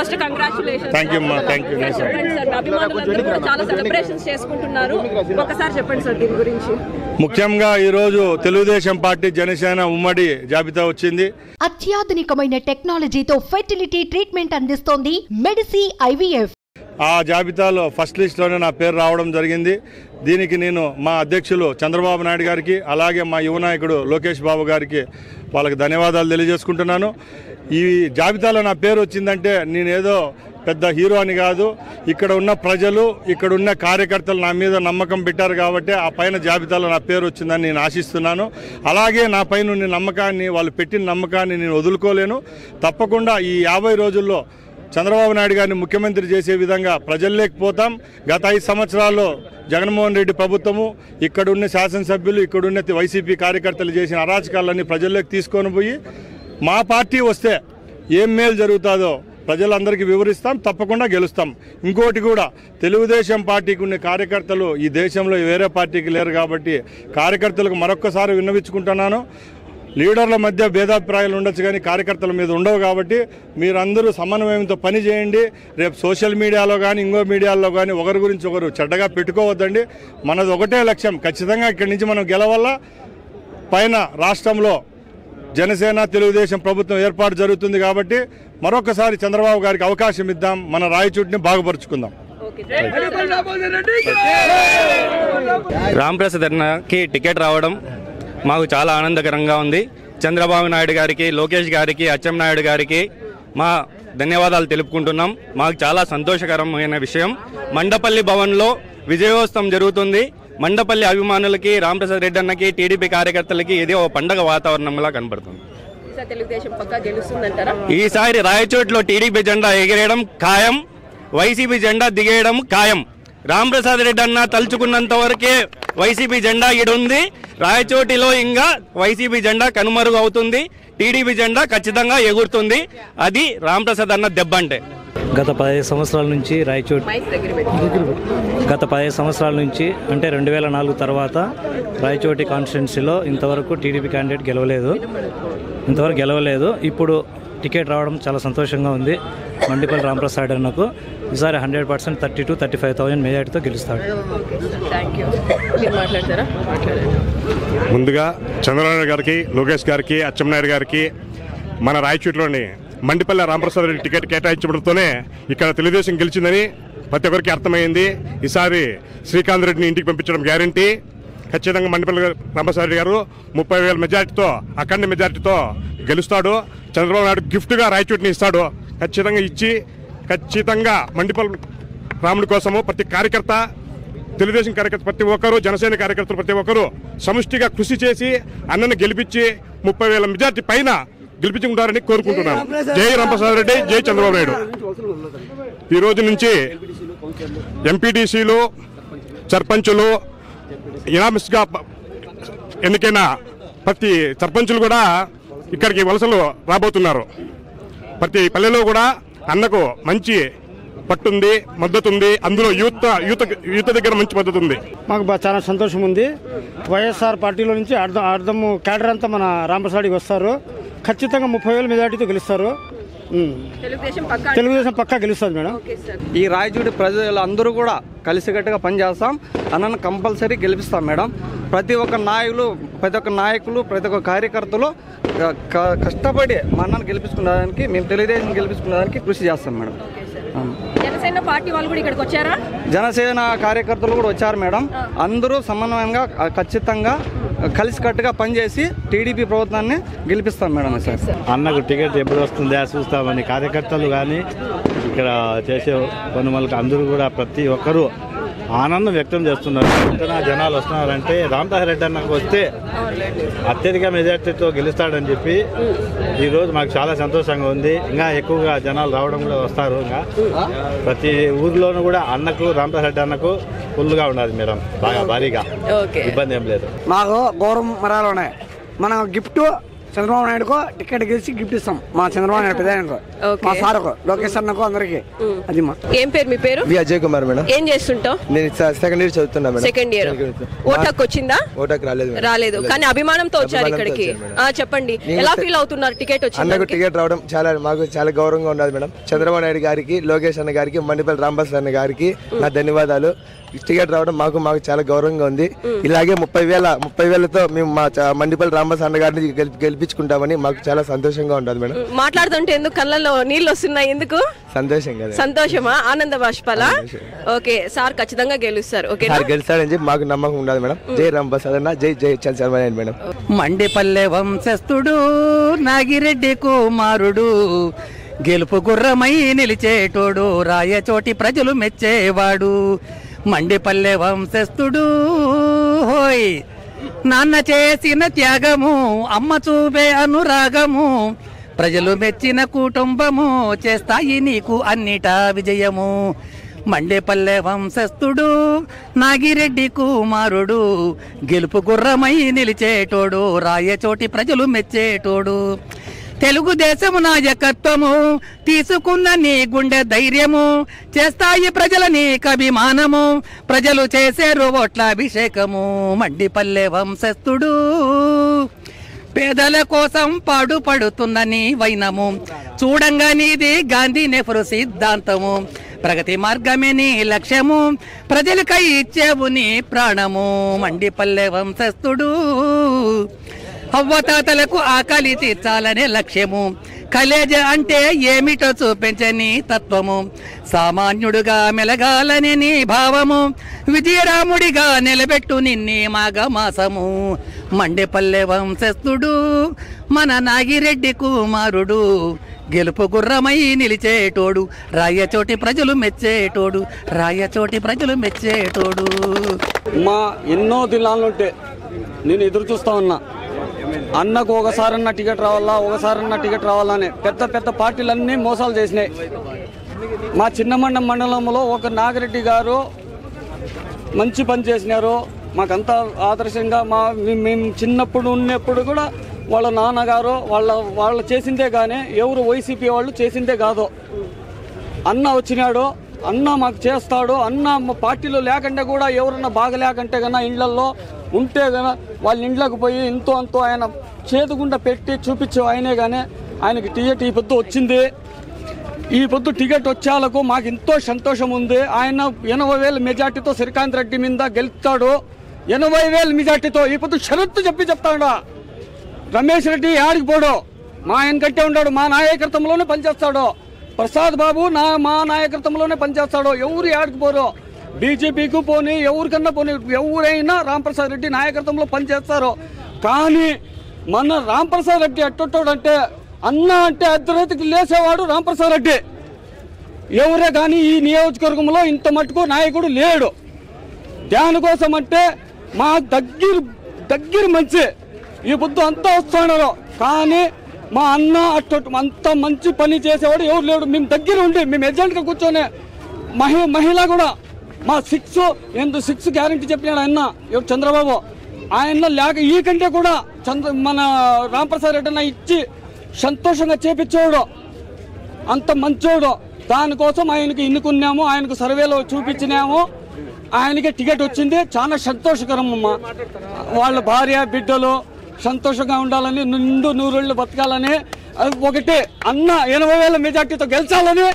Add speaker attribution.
Speaker 1: First congratulations.
Speaker 2: Thank you అమ్మా, thank you.
Speaker 1: అభిమానులందరూ కూడా చాలా సెలబ్రేషన్స్ చేసుకుంటున్నారు, ఒకసారి చెప్పండి సార్ దీని గురించి.
Speaker 2: ముఖ్యంగా ఈరోజు తెలుగుదేశం పార్టీ జనసేన ఉమ్మడి జాబితా వచ్చింది.
Speaker 3: అత్యాధునికమైన టెక్నాలజీతో ఫెర్టిలిటీ ట్రీట్మెంట్ అందిస్తోంది మెడిసి ఐవీఎఫ్.
Speaker 2: ఆ జాబితాలో ఫస్ట్ లిస్ట్లోనే నా పేరు రావడం జరిగింది. దీనికి నేను మా అధ్యక్షులు చంద్రబాబు నాయుడు గారికి, అలాగే మా యువ నాయకుడు లోకేష్ బాబు గారికి వాళ్ళకి ధన్యవాదాలు తెలియజేసుకుంటున్నాను. ఈ జాబితాలో నా పేరు వచ్చిందంటే నేనేదో పెద్ద హీరో అని కాదు, ఇక్కడ ఉన్న ప్రజలు, ఇక్కడ ఉన్న కార్యకర్తలు నా మీద నమ్మకం పెట్టారు కాబట్టి ఆ పైన జాబితాలో నా పేరు వచ్చిందని నేను ఆశిస్తున్నాను. అలాగే నా పైన ఉన్న నమ్మకాన్ని, వాళ్ళు పెట్టిన నమ్మకాన్ని నేను వదులుకోలేను. తప్పకుండా ఈ 50 రోజుల్లో చంద్రబాబు నాయుడు గారిని ముఖ్యమంత్రి చేసే విధంగా ప్రజల్లోకి పోతాం. గత 5 సంవత్సరాల్లో జగన్మోహన్ రెడ్డి ప్రభుత్వము, ఇక్కడున్న శాసనసభ్యులు, ఇక్కడున్న వైసీపీ కార్యకర్తలు చేసిన అరాచకాలన్నీ ప్రజల్లోకి తీసుకొని పోయి మా పార్టీ వస్తే ఏం మేలు జరుగుతుందో ప్రజలందరికీ వివరిస్తాం, తప్పకుండా గెలుస్తాం. ఇంకోటి కూడా, తెలుగుదేశం పార్టీకి ఉన్న కార్యకర్తలు ఈ దేశంలో వేరే పార్టీకి లేరు కాబట్టి కార్యకర్తలకు మరొక్కసారి విన్నవించుకుంటున్నాను. లీడర్ల మధ్య భేదాభిప్రాయాలు ఉండొచ్చు కానీ కార్యకర్తల మీద ఉండవు కాబట్టి మీరందరూ సమన్వయంతో పని చేయండి. రేపు సోషల్ మీడియాలో కానీ ఇంకో మీడియాలో కానీ ఒకరి గురించి ఒకరు చెడ్డగా పెట్టుకోవద్దండి. మనది ఒకటే లక్ష్యం, ఖచ్చితంగా ఇక్కడి నుంచి మనం గెలవల్ల. పైన రాష్ట్రంలో జనసేన తెలుగుదేశం ప్రభుత్వం ఏర్పాటు జరుగుతుంది కాబట్టి మరొకసారి చంద్రబాబు గారికి అవకాశం ఇద్దాం, మన రాయచోటిని బాగుపరుచుకుందాం.
Speaker 4: రాంప్రసాద్ అన్నకి టికెట్ రావడం మాకు చాలా ఆనందకరంగా ఉంది. చంద్రబాబు నాయుడు గారికి, లోకేష్ గారికి, అచ్చెన్నాయుడు గారికి మా ధన్యవాదాలు తెలుపుకుంటున్నాం. మాకు చాలా సంతోషకరమైన విషయం. మండపల్లి భవన్లో విజయోత్సవం జరుగుతుంది. మండపల్లి అభిమానులకి, రాంప్రసాద్ రెడ్డి అన్నకి, టీడీపీ కార్యకర్తలకి ఇది ఒక పండగ వాతావరణంలా కనబడుతుంది. ఈసారి రాయచోట్లో టీడీపీ జెండా ఎగిరేయడం ఖాయం, వైసీపీ జెండా దిగేయడం ఖాయం. రాంప్రసాద్ రెడ్డి అన్న తలుచుకున్నంత వరకే వైసీపీ జెండా ఈడుంది. రాయచోటిలో ఇంకా వైసీపీ జెండా కనుమరుగు అవుతుంది. టీడీపీ జెండా ఖచ్చితంగా ఎగురుతుంది. అది రాంప్రసాద్ అన్న దెబ్బ అంటే.
Speaker 5: గత 15 సంవత్సరాల నుంచి అంటే 2004 తర్వాత రాయచోటి కాన్స్టిట్యున్సీలో ఇంతవరకు టీడీపీ క్యాండిడేట్ గెలవలేదు. ఇప్పుడు టికెట్ రావడం చాలా సంతోషంగా ఉంది. మండిపల్లి రాంప్రసాద్ అన్నకు ఈసారి 100% 32,000-35,000 మెజార్టీతో గెలుస్తాడు.
Speaker 6: ముందుగా చంద్రబాబు గారికి, లోకేష్ గారికి, అచ్చెన్నాయుడు గారికి మన రాయచోటిలోని మండిపల్లి రాంప్రసాద్ రెడ్డి టికెట్ కేటాయించడంతోనే ఇక్కడ తెలుగుదేశం గెలిచిందని ప్రతి ఒక్కరికి అర్థమైంది. ఈసారి శ్రీకాంత్ రెడ్డిని ఇంటికి పంపించడం గ్యారంటీ. ఖచ్చితంగా మండిపల్లి రాంప్రసాద్ రెడ్డి గారు 30,000 మెజార్టీతో, అఖండ మెజార్టీతో గెలుస్తాడు. చంద్రబాబు నాయుడు గిఫ్ట్గా రాయచోటిని ఇస్తాడు. ఖచ్చితంగా ఇచ్చి, ఖచ్చితంగా మండిపల్లి రాముడి కోసము ప్రతి కార్యకర్త, తెలుగుదేశం కార్యకర్త ప్రతి ఒక్కరు, జనసేన కార్యకర్తలు ప్రతి ఒక్కరు సమిష్టిగా కృషి చేసి అన్నను గెలిపించి 30,000 మెజార్టీ పైన గెలిపించుకుంటారని కోరుకుంటున్నాను. జై రాంప్రసాద్ రెడ్డి, జై చంద్రబాబు నాయుడు. ఈ రోజు నుంచి ఎంపీటీసీలు, సర్పంచులు, ఇనామిస్గా ఎన్నికైన ప్రతి సర్పంచులు కూడా ఇక్కడికి వలసలు రాబోతున్నారు. ప్రతి పల్లెలో కూడా అన్నకు మంచి పట్టుంది, మద్దతు ఉంది. అందులో యూత్ దగ్గర మంచి మద్దతు ఉంది.
Speaker 7: మాకు చాలా సంతోషం ఉంది. వైఎస్ఆర్ పార్టీలో నుంచి అర్థం క్యాడర్ అంతా మన రాంప్రసాద్కి వస్తారు. ఖచ్చితంగా 30,000 మెజార్టీతో గెలుస్తారు. తెలుగుదేశం పక్కా గెలుస్తుంది మేడం.
Speaker 8: ఈ రాయచోటి ప్రజలు అందరూ కూడా కలిసికట్టుగా పనిచేస్తాం. అన్నను కంపల్సరీ గెలిపిస్తాం మేడం. ప్రతి ఒక్క నాయకులు, ప్రతి ఒక్క కార్యకర్తలు కష్టపడి మా అన్నను గెలిపించుకునేదానికి, మేము తెలుగుదేశం గెలిపించుకునేదానికి కృషి చేస్తాం మేడం.
Speaker 1: జనసేన పార్టీ వాళ్ళు కూడా ఇక్కడికి వచ్చారా?
Speaker 8: జనసేన కార్యకర్తలు కూడా వచ్చారు మేడం. అందరూ సమన్వయంగా ఖచ్చితంగా కలిసికట్టుగా పనిచేసి టీడీపీ ప్రభుత్వాన్ని గెలిపిస్తాం మేడం. సార్
Speaker 5: అన్నకు టికెట్ ఎప్పుడు వస్తుందా చూస్తామని కార్యకర్తలు కానీ ఇక్కడ చేసే పనుమలకు అందరూ కూడా ప్రతి ఒక్కరూ ఆనందం వ్యక్తం చేస్తున్నారు. జనాలు వస్తున్నారంటే రాంప్రసాద్ రెడ్డి అన్నకు వస్తే అత్యధిక మెజార్టీతో గెలుస్తాడని చెప్పి ఈరోజు మాకు చాలా సంతోషంగా ఉంది. ఇంకా ఎక్కువగా జనాలు రావడం కూడా వస్తారు. ఇంకా ప్రతి ఊర్లోనూ కూడా అన్నకు, రాంప్రసాద్ రెడ్డి అన్నకు ఫుల్గా ఉండాలి మేడం, బాగా భారీగా, ఇబ్బంది ఏం లేదు.
Speaker 9: మాకు గౌరవం మరాలోనే మన గిఫ్ట్
Speaker 7: చంద్రబాబు నాయుడుకు టికెట్ గెలిచి గిఫ్ట్ ఇస్తాం మా చంద్రబాబు నాయుడు పెద్ద మా సార్కు లోకేష్ అన్నకు అందరికి. అది మా
Speaker 1: ఏం పేరు మీ పేరు?
Speaker 9: అజయ్ కుమార్ మేడం.
Speaker 1: ఏం చేస్తుంటావు?
Speaker 9: నేను సెకండ్ ఇయర్ చదువుతున్నా మేడం.
Speaker 1: Second year. ఓటాకు వచ్చిందా?
Speaker 9: ఓటాకు రాలేదు
Speaker 1: కానీ అభిమానంతో వచ్చారు ఇక్కడికి. చెప్పండి ఎలా ఫీల్ అవుతున్నారు టికెట్ వచ్చింది?
Speaker 9: అన్నకు టికెట్ రావడం మాకు చాలా గౌరవంగా ఉన్నది మేడం. చంద్రబాబు నాయుడు గారికి, లోకేష్ అన్న గారికి, మండిపల్లి రాంప్రసాద్ అన్న గారికి నా ధన్యవాదాలు. టికెట్ రావడం మాకు చాలా గౌరవంగా ఉంది. ఇలాగే 30,000తో మేము మా మండిపల్లి రాంప్రసాద్ అన్న గారిని గెలిపించుకుంటామని మాకు చాలా సంతోషంగా ఉంటుంది మేడం.
Speaker 1: మాట్లాడుతుంటే ఎందుకు కళ్ళల్లో నీళ్ళు వస్తున్నాయి? ఎందుకు?
Speaker 9: సంతోషం కదా.
Speaker 1: సంతోషమా? ఆనంద బాష్పాలా? ఓకే, సార్ ఖచ్చితంగా గెలుస్తారు. ఓకే,
Speaker 9: సార్ గెలుస్తాడని చెప్పి మాకు నమ్మకం ఉండదు మేడం. జై రాంప్రసాద్ అన్న, జై చంద్రబాబు నాయుడు మేడం.
Speaker 10: మండిపల్లె వంశస్థుడు నాగిరెడ్డి కుమారుడు, గెలుపు గుర్రమై నిలిచేటోడు, రాయచోటి ప్రజలు మెచ్చేవాడు. మండిపల్లె వంశస్థుడు హోయ్, నాన్న చేసిన త్యాగము, అమ్మ చూపే అనురాగము, ప్రజలు మెచ్చిన కుటుంబము, చేస్తాయి నీకు అన్నిటా విజయము. మండిపల్లె వంశస్థుడు నాగిరెడ్డి కుమారుడు, గెలుపు గుర్రమై నిలిచేటోడు, రాయచోటి ప్రజలు మెచ్చేటోడు. తెలుగుదేశము నాయకత్వము, తీసుకున్న నీ గుండె ధైర్యము, చేస్తాయి ప్రజల నీకు అభిమానము, ప్రజలు చేసేరు ఓట్ల అభిషేకము. మండిపల్లె వంశస్థుడు పేదల కోసం పాడుపడుతున్న నీ వైనము, చూడంగా నీది గాంధీ నెహ్రూ సిద్ధాంతము, ప్రగతి మార్గమే నీ లక్ష్యము, ప్రజలకై ఇచ్చేవు నీ ప్రాణము. మండిపల్లె వంశస్థుడు అవ్వతాతలకు ఆకలి తీర్చాలనే లక్ష్యము, కలేజ అంటే ఏమిటో చూపించని తత్వము, సామాన్యుడుగా మెలగాలని నీ భావము, విజయరాముడిగా నిలబెట్టు నిన్నే మాఘమాసము. మండిపల్లె వంశస్థుడు మన నాగిరెడ్డి కుమారుడు, గెలుపు గుర్రమై నిలిచేటోడు, రాయచోటి ప్రజలు మెచ్చేటోడు, రాయచోటి ప్రజలు మెచ్చేటోడు.
Speaker 8: మా ఎన్నో దినాలుంటే నేను ఎదురు చూస్తా ఉన్నా, అన్నకు ఒకసారన్నా టికెట్ రావాలా, ఒకసారన్నా టికెట్ రావాలని. పెద్ద పార్టీలన్నీ మోసాలు చేసినాయి. మా చిన్నమండం మండలంలో ఒక నాగిరెడ్డి గారు మంచి పని చేసినారు. మాకంతా ఆదర్శంగా మేము చిన్నప్పుడు ఉన్నప్పుడు కూడా వాళ్ళ నాన్నగారు వాళ్ళ చేసిందే కానీ ఎవరు వైసీపీ వాళ్ళు చేసిందే కాదు. అన్న వచ్చినాడు, అన్న మాకు చేస్తాడు, అన్న మా పార్టీలో లేకంటే కూడా ఎవరన్నా బాగా లేకంటే కన్నా ఇండ్లల్లో ఉంటే కన్నా వాళ్ళ ఇండ్లకు పోయి ఎంతో అంతో ఆయన చేతుగుండా పెట్టి చూపించే ఆయనే కానీ ఆయనకి టికెట్ ఈ పొద్దు వచ్చింది. ఈ పొద్దు టికెట్ వచ్చేలకు మాకు ఎంతో సంతోషం ఉంది. ఆయన 80,000 మెజార్టీతో శ్రీకాంత్ రెడ్డి మీద గెలుస్తాడు. 80,000 మెజార్టీతో ఈ పొద్దు షరత్తు చెప్తాడు. రమేష్ రెడ్డి ఆడికి పోడు, మా ఆయన కట్టే ఉన్నాడు, మా నాయకత్వంలోనే పనిచేస్తాడు. ప్రసాద్ బాబు మా నాయకత్వంలోనే పనిచేస్తాడు. ఎవరు ఆడికి పోరు, బీజేపీకి పోని ఎవరికన్నా పోని, ఎవరైనా రాంప్రసాద్ రెడ్డి నాయకత్వంలో పనిచేస్తారు. కానీ మన రాంప్రసాద్ రెడ్డి ఎట్టొట్టాడంటే, అన్న అంటే అర్ధరాత్రికి లేసేవాడు రాంప్రసాద్ రెడ్డి. ఎవరే కానీ ఈ నియోజకవర్గంలో ఇంత మట్టుకు నాయకుడు లేడు. దానికోసం అంటే మా దగ్గర మంచి ఈ బుద్ధు అంతా వస్తున్నారు. కానీ మా అన్న అంత మంచి పని చేసేవాడు ఎవరు లేడు. మేము దగ్గర ఉండి మేము ఎజెంట్గా కూర్చొని మహిళ కూడా మా 6 గ్యారంటీ చెప్పినాడు ఆయన ఎవరు చంద్రబాబు. ఆయన లేక ఈ కంటే కూడా మన రాంప్రసాద్ రెడ్డి అన్న ఇచ్చి సంతోషంగా చేపించాడు. అంత మంచోడు. దానికోసం ఆయనకి ఎన్నుకున్నాము, ఆయనకు సర్వేలో చూపించినాము, ఆయనకి టికెట్ వచ్చింది. చాలా సంతోషకరం అమ్మ. వాళ్ళ భార్య బిడ్డలు సంతోషంగా ఉండాలని, నిండు 100 ఏళ్ళు బతకాలని, ఒకటి అన్న 80,000 మెజార్టీతో గెలిచాలని.